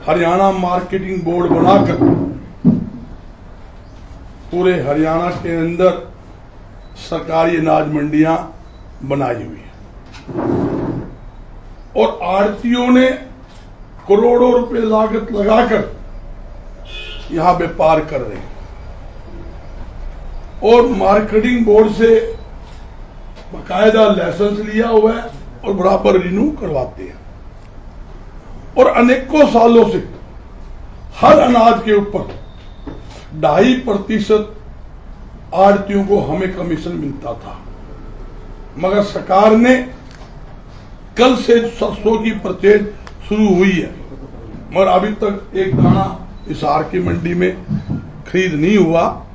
Haryana marketing board बनाकर पूरे हरियाणा के अंदर सरकारी अनाज मंडियां बनाई हुई है और आड़तियों ने करोड़ों रुपए लागत लगाकर यहां व्यापार कर रहे हैं और मार्केटिंग बोर्ड से बाकायदा लाइसेंस लिया हुआ है और बराबर रिन्यू करवाते हैं और अनेकों सालों से हर अनाज के ऊपर 2.5% आड़तियों को हमें कमीशन मिलता था, मगर सरकार ने कल से सरसों की परचेज शुरू हुई है, मगर अभी तक एक दाना हिसार की मंडी में खरीद नहीं हुआ।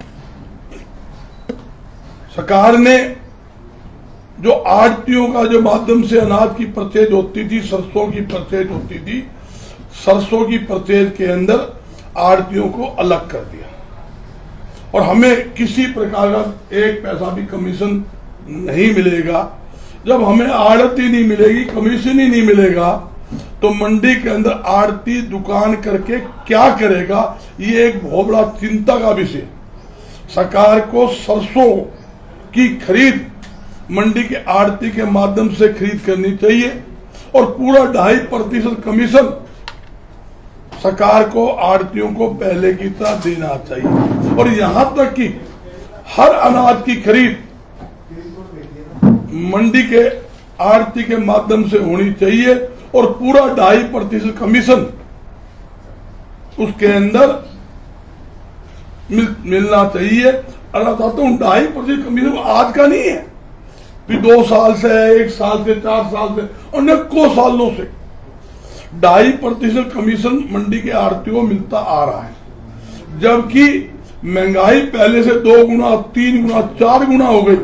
सरकार ने जो आड़तियों का जो माध्यम से अनाज की परचेज होती थी, सरसों की परचेज होती थी, सरसों की परचेज के अंदर आड़तियों को अलग कर दिया और हमें किसी प्रकार का एक पैसा भी कमीशन नहीं मिलेगा। जब हमें आड़ती नहीं मिलेगी, कमीशन ही नहीं मिलेगा, तो मंडी के अंदर आड़ती दुकान करके क्या करेगा, ये एक बहुत बड़ा चिंता का विषय। सरकार को सरसों की खरीद मंडी के आड़ती के माध्यम से खरीद करनी चाहिए और पूरा 2.5% कमीशन सरकार को आड़तियों को पहले की तरह देना चाहिए और यहां तक कि हर अनाज की खरीद मंडी के आड़ती के माध्यम से होनी चाहिए और पूरा 2.5% कमीशन उसके अंदर मिलना चाहिए। और मैं चाहता हूं 2.5% कमीशन आज का नहीं है, 2 साल से, 1 साल से, 4 साल से, अनेकों सालों से 2.5% कमीशन मंडी के आड़तियों को मिलता आ रहा है, जबकि महंगाई पहले से 2 गुना, 3 गुना, 4 गुना हो गई,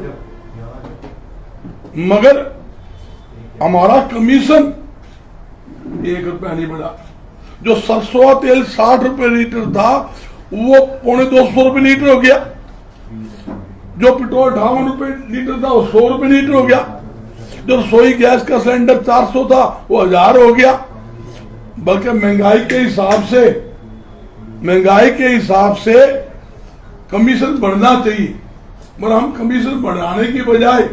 मगर हमारा कमीशन 1 रुपया नहीं बढ़ा। जो सरसों तेल 60 रुपए लीटर था वो 250 रुपए लीटर हो गया, जो पेट्रोल 58 रुपए लीटर था वो 100 रुपए लीटर हो गया, जो रसोई गैस का सिलेंडर 400 था वो 1000 हो गया। बल्कि महंगाई के हिसाब से कमीशन बढ़ना चाहिए, मगर हम कमीशन बढ़ाने की बजाय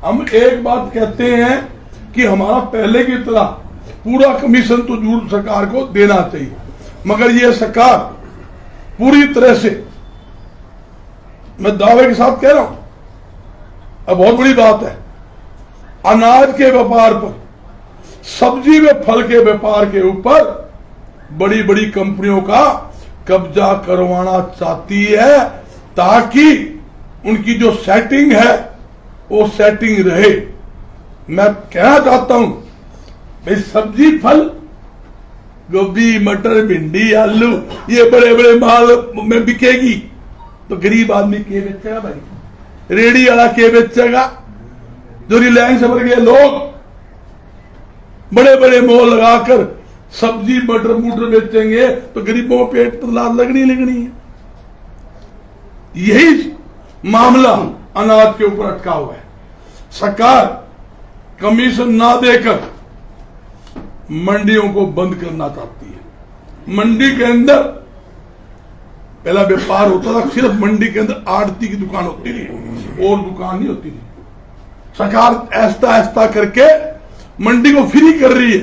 हम एक बात कहते हैं कि हमारा पहले की तरह पूरा कमीशन तो जरूर सरकार को देना चाहिए, मगर ये सरकार पूरी तरह से, मैं दावे के साथ कह रहा हूं, अब बहुत बड़ी बात है, अनाज के व्यापार पर, सब्जी व फल के व्यापार के ऊपर बड़ी बड़ी कंपनियों का कब्जा करवाना चाहती है, ताकि उनकी जो सेटिंग है वो सेटिंग रहे। मैं कहना चाहता हूं भाई, सब्जी फल, गोभी, मटर, भिंडी, आलू, ये बड़े बड़े माल में बिकेगी तो गरीब आदमी के बेचेगा भाई? रेडी वाला के बेचेगा? जो रिलायंस भर गए लोग बड़े बड़े मोल लगाकर सब्जी मटर बेचेंगे तो गरीबों को पेट पर लात लगनी है। यही मामला अनाज के ऊपर अटका हुआ है। सरकार कमीशन ना देकर मंडियों को बंद करना चाहती है। मंडी के अंदर पहला व्यापार होता था, सिर्फ मंडी के अंदर आड़ती की दुकान होती थी और दुकान नहीं होती थी। सरकार ऐसा ऐसा करके मंडी को फ्री कर रही है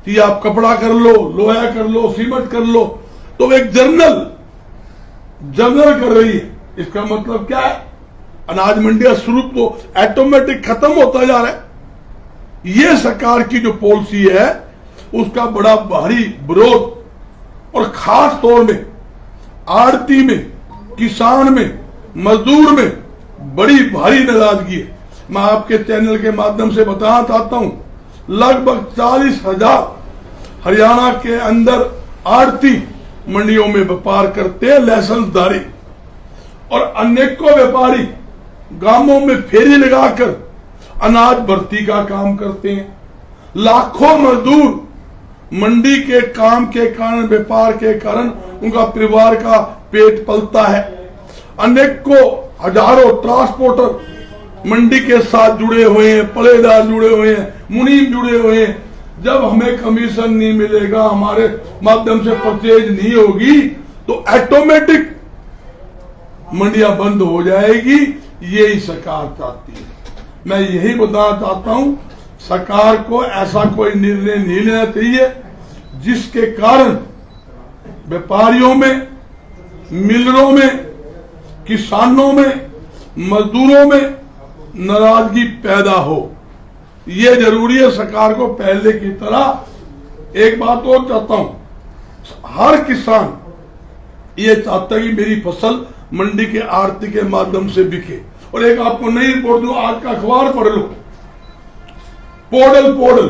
कि आप कपड़ा कर लो, लोहा कर लो, सीमेंट कर लो, तो एक जर्नल कर रही है। इसका मतलब क्या है? अनाज मंडी का स्वरूप तो ऑटोमेटिक खत्म होता जा रहा है। ये सरकार की जो पॉलिसी है उसका बड़ा भारी विरोध और खास तौर में आड़ती में, किसान में, मजदूर में बड़ी भारी नाराजगी है। मैं आपके चैनल के माध्यम से बताना चाहता हूं, लगभग 40,000 हरियाणा के अंदर आड़ती मंडियों में व्यापार करते हैं लाइसेंसधारी, और अनेकों व्यापारी गांवों में फेरी लगाकर अनाज भर्ती का काम करते हैं। लाखों मजदूर मंडी के काम के कारण, व्यापार के कारण उनका परिवार का पेट पलता है। अनेकों हजारों ट्रांसपोर्टर मंडी के साथ जुड़े हुए हैं, पलेदार जुड़े हुए हैं, मुनीम जुड़े हुए हैं, जब हमें कमीशन नहीं मिलेगा, हमारे माध्यम से परचेज नहीं होगी, तो ऑटोमेटिक मंडियां बंद हो जाएगी। यही सरकार चाहती है। मैं यही बताना चाहता हूं, सरकार को ऐसा कोई निर्णय नहीं लेना चाहिए जिसके कारण व्यापारियों में, मिलरों में, किसानों में, मजदूरों में नाराजगी पैदा हो। ये जरूरी है। सरकार को पहले की तरह एक बात और चाहता हूं, हर किसान ये चाहता है कि मेरी फसल मंडी के आड़ती के माध्यम से बिके। और एक आपको नई रिपोर्ट दूं, आज का अखबार पढ़ लो, पोर्टल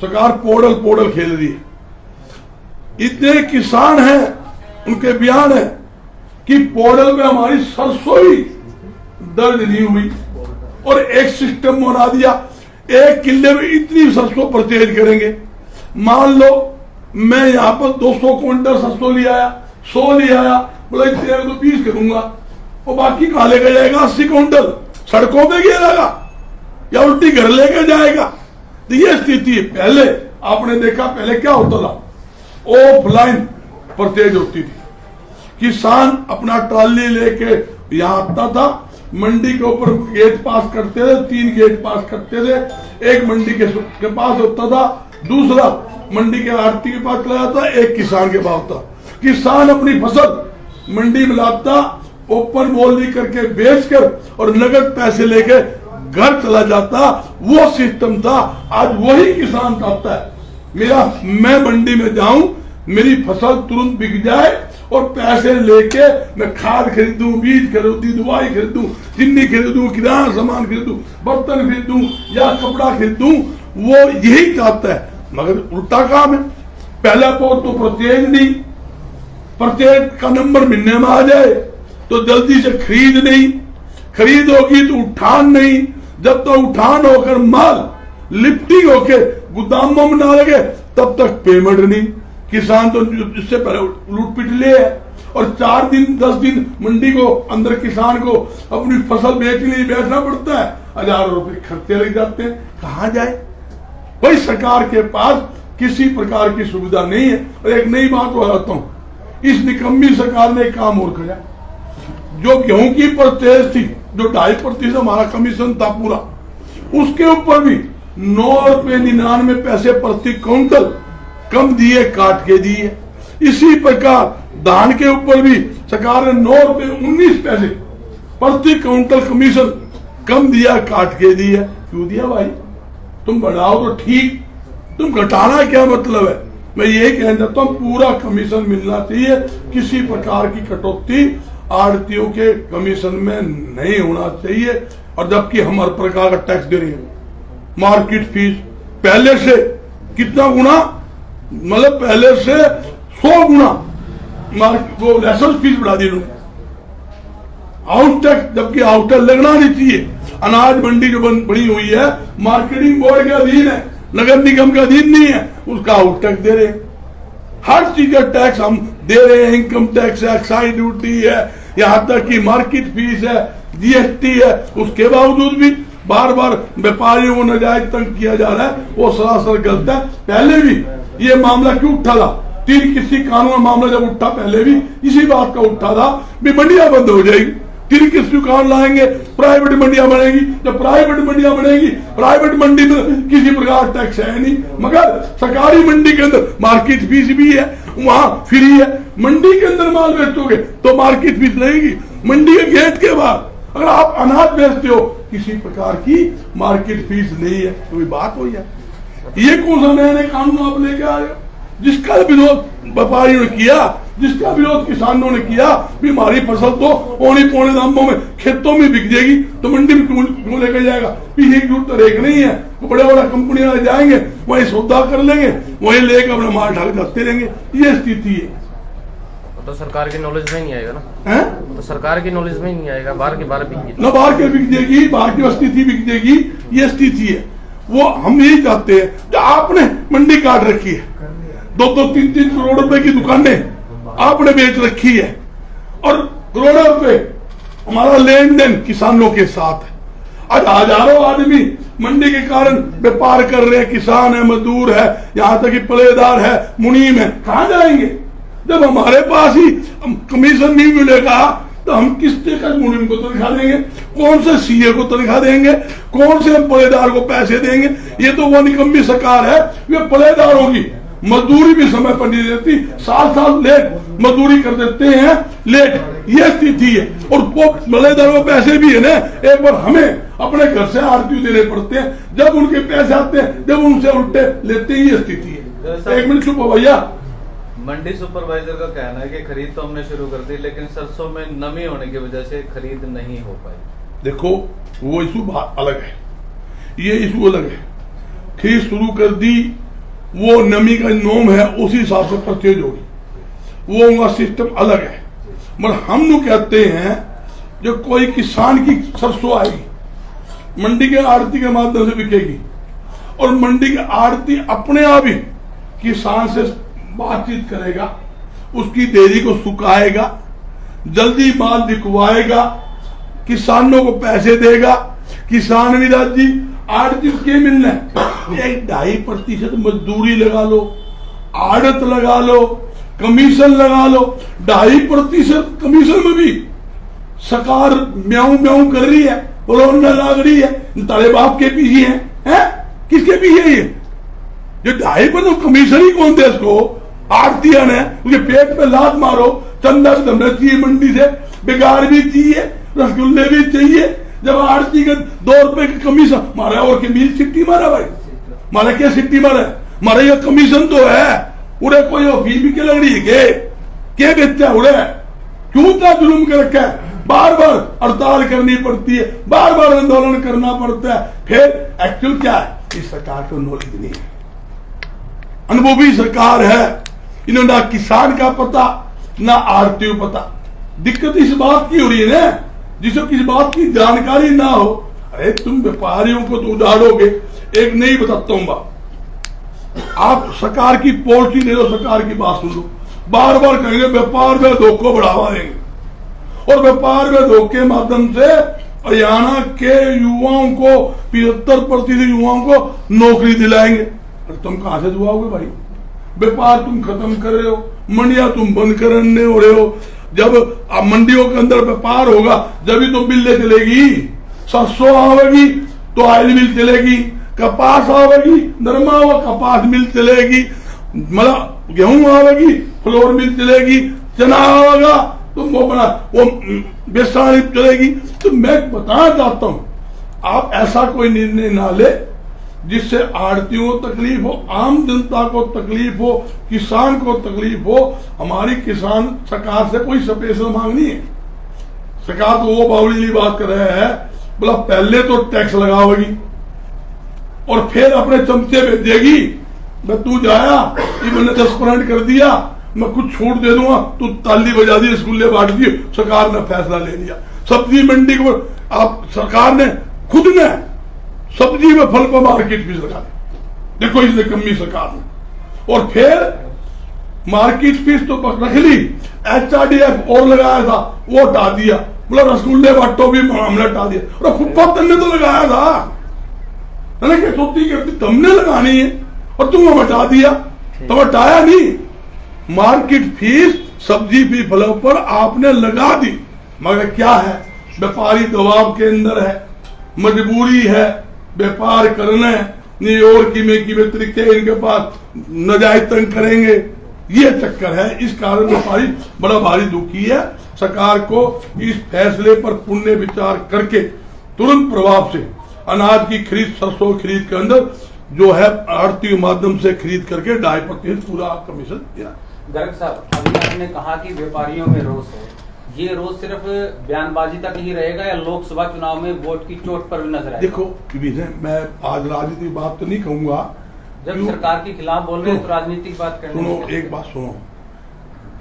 सरकार पोर्टल खेल रही है। इतने किसान हैं, उनके बयान है कि पोर्टल में हमारी सरसों ही दर्ज नहीं हुई, और एक सिस्टम बना दिया, एक किले में इतनी सरसों परचेज करेंगे। मान लो मैं यहां पर 200 क्विंटल सरसों ले आया, 100 ले आया, बोला इतने तो 20 करूंगा, और बाकी कहां लेकर जाएगा? 80 क्विंटल सड़कों पे गिरेगा या उल्टी घर लेकर जाएगा। तो ये स्थिति है। पहले आपने देखा, पहले क्या होता था, ऑफलाइन परचेज होती थी। किसान अपना ट्राली लेके यहां आता था, मंडी के ऊपर गेट पास करते थे, 3 गेट पास करते थे। एक मंडी के पास होता था, दूसरा मंडी के आड़ती के पास चला जाता, एक किसान के पास होता। किसान अपनी फसल मंडी में लाता, ओपन बोली करके बेचकर और नगद पैसे लेके घर चला जाता। वो सिस्टम था। आज वही किसान चाहता है मैं मंडी में जाऊं, मेरी फसल तुरंत बिक जाए और पैसे लेके मैं खाद खरीदूं, बीज खरीदूं, दवाई खरीदूं, चीनी खरीदूं, किराना सामान खरीदूं, बर्तन खरीदूं या कपड़ा खरीदूं। वो यही चाहता है, मगर उल्टा काम है। पहला तो परचेज नहीं, परचेज का नंबर मिलने में आ जाए तो जल्दी से खरीद नहीं, खरीद होगी तो उठान नहीं। जब तक उठान होकर माल लिफ्टिंग होके गोदामों में ना लगे तब तक पेमेंट नहीं। किसान तो इससे पहले लूट पिट ले है, और 4 दिन 10 दिन मंडी को अंदर किसान को अपनी फसल बेचने लिए बैठना पड़ता है, हजारों रुपए खर्चे लग जाते हैं। कहां जाए? भाई सरकार के पास किसी प्रकार की सुविधा नहीं है। और एक नई बात बताता हूं, इस निकम्मी सरकार ने एक काम और किया, जो गेहूं की परचेज थी, जो 2.5% हमारा कमीशन था पूरा, उसके ऊपर भी 9.99 पैसे प्रति क्विंटल कम दिए, काट के दिए। इसी प्रकार धान के ऊपर भी सरकार ने 9.19 प्रति क्विंटल कमीशन कम दिया, काट के दिया। क्यों दिया भाई? तुम बढ़ाओ तो ठीक, तुम घटाना क्या मतलब है? मैं यही कहना चाहता हूं, पूरा कमीशन मिलना चाहिए। किसी प्रकार की कटौती आड़तियों के कमीशन में नहीं होना चाहिए। और जबकि हम हर प्रकार का टैक्स दे रहे हैं, मार्केट फीस पहले से कितना गुना, मतलब पहले से 100 गुना वो लाइसेंस फीस बढ़ा दी उन्होंने। हाउस टैक्स, जबकि हाउस टैक्स लगना नहीं चाहिए। अनाज मंडी जो बनी हुई है मार्केटिंग बोर्ड के अधीन है, नगर निगम के अधीन नहीं है, उसका हाउस टैक्स दे रहे हैं। हर चीज का टैक्स हम दे रहे हैं। इनकम टैक्स है, एक्साइज ड्यूटी है, यहाँ तक कि मार्केट फीस है, जीएसटी है। उसके बावजूद भी बार बार व्यापारियों को नाजायज तंग किया जा रहा है, वो सरासर गलत है। पहले भी ये मामला क्यों उठा था? 3 किसी कानून मामला जब उठा, पहले भी इसी बात का उठा था भी मंडियां बंद हो जाएगी। 3 किसी दुकान लाएंगे, प्राइवेट मंडियां बनेगी। जब प्राइवेट मंडियां बनेगी, प्राइवेट मंडी में किसी प्रकार टैक्स है नहीं, मगर सरकारी मंडी के अंदर मार्केट फीस भी है, वहां फ्री है। मंडी के अंदर माल बेचोगे तो मार्केट फीस रहेगी। मंडी के गेट के बाहर अगर आप अनाज बेचते हो, किसी प्रकार की मार्केट फीस नहीं है। तो ये बात हो जाए, ये कौन सा नया कानून आप लेके आ रहे हो? जिसका विरोध व्यापारियों ने किया, जिसका विरोध किसानों ने किया भी हमारी फसल तो पौने दामों में खेतों में बिक जाएगी, तो मंडी में क्यों लेकर जाएगा? पीछे की जरूरत तो एक नहीं है। बड़े बड़ा कंपनियां जाएंगे, वहीं सौदा कर लेंगे, वहीं लेकर अपना माल ढाल जाते रहेंगे। ये स्थिति है। तो सरकार की नॉलेज में नहीं आएगा ना है? तो सरकार की नॉलेज में ही नहीं आएगा। बाहर के बाहर बिक जाएगी, न बाहर के बिक जाएगी, बाहर की स्थिति बिक जाएगी। ये स्थिति है। वो हम यही चाहते हैं, जो आपने मंडी काट रखी है, 2-3 करोड़ रुपए की दुकानें आपने बेच रखी है, और करोड़ों रुपए हमारा लेन देन किसानों के साथ है। आज हजारों आदमी मंडी के कारण व्यापार कर रहे हैं, किसान है, मजदूर है, यहाँ तक कि पलेदार है, मुनीम है, कहाँ जाएंगे? जब हमारे पास ही कमीशन नहीं मिलेगा तो हम किस तरीके मुनीम को तनख्वाह देंगे? कौन से सीए को तनख्वाह देंगे? कौन से पलेदार को पैसे देंगे? ये तो वो निकम्मी सरकार है, वे पलेदारों की मजदूरी भी समय पर नहीं देती, साल लेट मजदूरी कर देते हैं, लेट, ये स्थिति है। और वो पलेदारों को पैसे भी है ना, एक बार हमें अपने घर से आरती देने पड़ते हैं, जब उनके पैसे आते हैं, जब उनसे उल्टे लेते हैं, ये स्थिति है। एक मिनट चुप हो भैया। मंडी सुपरवाइजर का कहना है कि खरीद तो हमने शुरू कर दी, लेकिन सरसों में नमी होने की वजह से खरीद नहीं हो पाई। देखो वो इशू अलग है, ये इशू अलग है। खरीद शुरू कर दी, वो नमी का नोम है, उसी हिसाब से परचेज होगी, वो उनका सिस्टम अलग है। मगर हम लोग कहते हैं जो कोई किसान की सरसों आएगी, मंडी के आड़ती के माध्यम से बिकेगी, और मंडी के आड़ती अपने आप ही किसान से बातचीत करेगा, उसकी देरी को सुखाएगा, जल्दी माल बिकवाएगा, किसानों को पैसे देगा। किसान विराज जी आड़ती के मिलना है 1.5% मजदूरी लगा लो, आड़त लगा लो, कमीशन लगा लो। 2.5% कमीशन में भी सरकार म्याऊं म्याऊं कर रही है, रोना लाग रही है, तारे बाप के पीछे है? किसके पीछे ये? जो 2.5% कमीशन ही कौन दे इसको? आड़तिया ने उसके पेट पे लात मारो, चंदा भी धमना चाहिए मंडी से, बेकार भी चाहिए, रसगुल्ले भी चाहिए। जब आड़ती के 2 रुपए की कमीशन मारा, और के मिल सिट्टी मारा भाई, मारा क्या सिट्टी मारा? मारा ये कमीशन तो है, उड़े कोई फीस भी क्या लग रही है? क्या बेचता है उड़े? क्यों इतना जुल्म कर रखा है? बार बार हड़ताल करनी पड़ती है, बार बार आंदोलन करना पड़ता है। फिर एक्चुअल क्या है? इस सरकार को नॉलेज नहीं है, अनुभवी सरकार है, इन्होंने ना किसान का पता ना आड़ती को पता। दिक्कत इस बात की हो रही है ना, जिसको किस बात की जानकारी ना हो। अरे तुम व्यापारियों को तो उड़ाड़ोगे। एक नहीं बताता हूं बात, आप सरकार की पॉलिसी ले लो, सरकार की बात सुन लो, बार बार कहेंगे व्यापार में धोखे को बढ़ावा देंगे, और व्यापार में धोखे के माध्यम से हरियाणा के युवाओं को 75% युवाओं को नौकरी दिलाएंगे। तुम कहां से दुआओगे भाई? व्यापार तुम खत्म कर रहे हो, मंडियां तुम बंद करने हो रहे हो। जब मंडियों के अंदर व्यापार होगा जब ही तो मिलें चलेगी। सरसों आवेगी तो ऑयल मिल चलेगी, कपास आवेगी, नरमा हुआ कपास मिल चलेगी, मतलब गेहूं आवेगी, फ्लोर मिल चलेगी, चना आवेगा तो वो बना वो बेसानी चलेगी। तो मैं बताना चाहता हूं, आप ऐसा कोई निर्णय ना ले जिससे आड़तियों को तकलीफ हो, आम जनता को तकलीफ हो, किसान को तकलीफ हो। हमारी किसान सरकार से कोई स्पेशल मांग नहीं है। सरकार तो वो बावली बात कर रहे हैं, बोला पहले तो टैक्स लगावेगी और फिर अपने चमचे भेजेगी, मैं तू जाया ये मैंने 10% कर दिया, मैं कुछ छूट दे दूंगा, तू ताली बजा दी, रसगुल्ले बांट दिए। सरकार ने फैसला ले लिया, सब्जी मंडी को आप सरकार ने खुद ने सब्जी में फल पर मार्केट फीस लगा दी। देखो इसने कमी सरकार ने, और फिर मार्केट फीस तो रख ली, HRDF और लगाया था वो हटा दिया, बोला रसगुल्ले बांटो भी हमने हटा दिया। और फुटपाथ तुमने तो लगाया था, क्या सोचती करती तुमने लगानी है और तुम हटा दिया, तुम हटाया नहीं। मार्केट फीस सब्जी भी फलों पर आपने लगा दी, मगर क्या है? व्यापारी दबाव के अंदर है, मजबूरी है, व्यापार करना है, नहीं और किमे तरीके इनके पास नजायज तंग करेंगे, ये चक्कर है। इस कारण व्यापारी बड़ा भारी दुखी है। सरकार को इस फैसले पर पुण्य विचार करके तुरंत प्रभाव से अनाज की खरीद, सरसों खरीद के अंदर जो है आड़ती माध्यम से खरीद करके 2.5% पूरा कमीशन देना। गर्ग साहब, अभी आपने कहा कि व्यापारियों में रोष है, ये रोज सिर्फ बयानबाजी तक ही रहेगा या लोकसभा चुनाव में वोट की चोट पर भी नजर आएगा? देखो मैं आज राजनीतिक बात तो नहीं कहूंगा, जब सरकार के खिलाफ बोल रहे हैं तो राजनीतिक बात करनी। सुनो एक बात सुनो,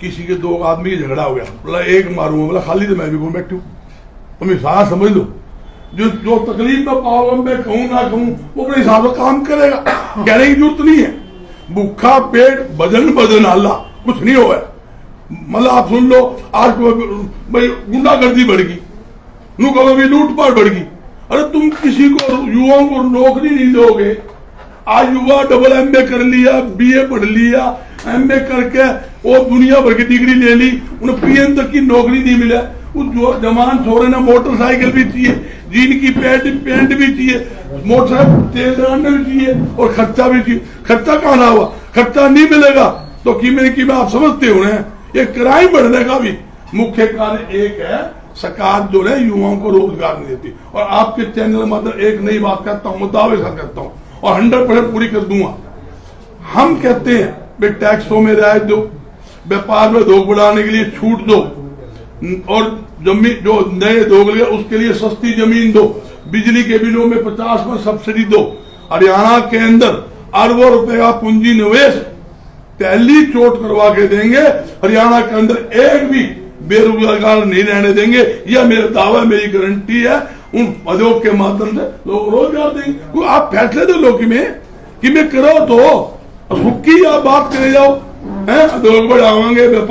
किसी के 2 आदमी की झगड़ा हो गया, बोला एक मारूंगा, बोला खाली तो मैं भी घूम बैठू, तुम हिसाब समझ लो। जो तकलीफ में पाओगे, मैं कहूँ ना कहूँ, वो अपने हिसाब से काम करेगा, कहने की जरूरत नहीं है। भूखा पेट भजन अल्लाह, कुछ नहीं हुआ। मतलब आप सुन लो, आज भाई गुंडागर्दी बढ़ गई, लूटपाट बढ़ गई, अरे तुम किसी को युवाओं को नौकरी नहीं दोगे। आज युवा डबल MA कर लिया, BA पढ़ लिया, MA करके वो दुनिया भर की डिग्री ले ली, उन्हें PM तक की नौकरी नहीं मिला। उस जो जवान छोरे ना मोटरसाइकिल भी चाहिए, जीन की पैंट भी चाहिए, मोटरसाइकिल तेल डालने भी चाहिए और खर्चा भी चाहिए। खर्चा कहाँ हुआ? खर्चा नहीं मिलेगा तो कीमत आप समझते हो ना, ये क्राइम बढ़ने का भी मुख्य कारण एक है, सरकार जो है युवाओं को रोजगार नहीं देती। और आपके चैनल मतलब एक नई बात करता हूँ, मैं दावे से करता हूँ और 100% पूरी कर दूंगा। हम कहते हैं भाई टैक्सों में रियायत दो, व्यापार में धोख बढ़ाने के लिए छूट दो, और जमीन जो नए दोगले उसके लिए सस्ती जमीन दो, बिजली के बिलों में 50% सब्सिडी दो। हरियाणा के अंदर अरबों रुपए का पूंजी निवेश पहली चोट करवा के देंगे। हरियाणा के अंदर एक भी बेरोजगार नहीं रहने देंगे, यह मेरा दावा, मेरी गारंटी है। उन पदों के माध्यम से लोग रोजगार देंगे। आप फैसले दो लोग कि मैं करो तो सुखी आप बात करे जाओ, है बढ़ावांगे व्यापार।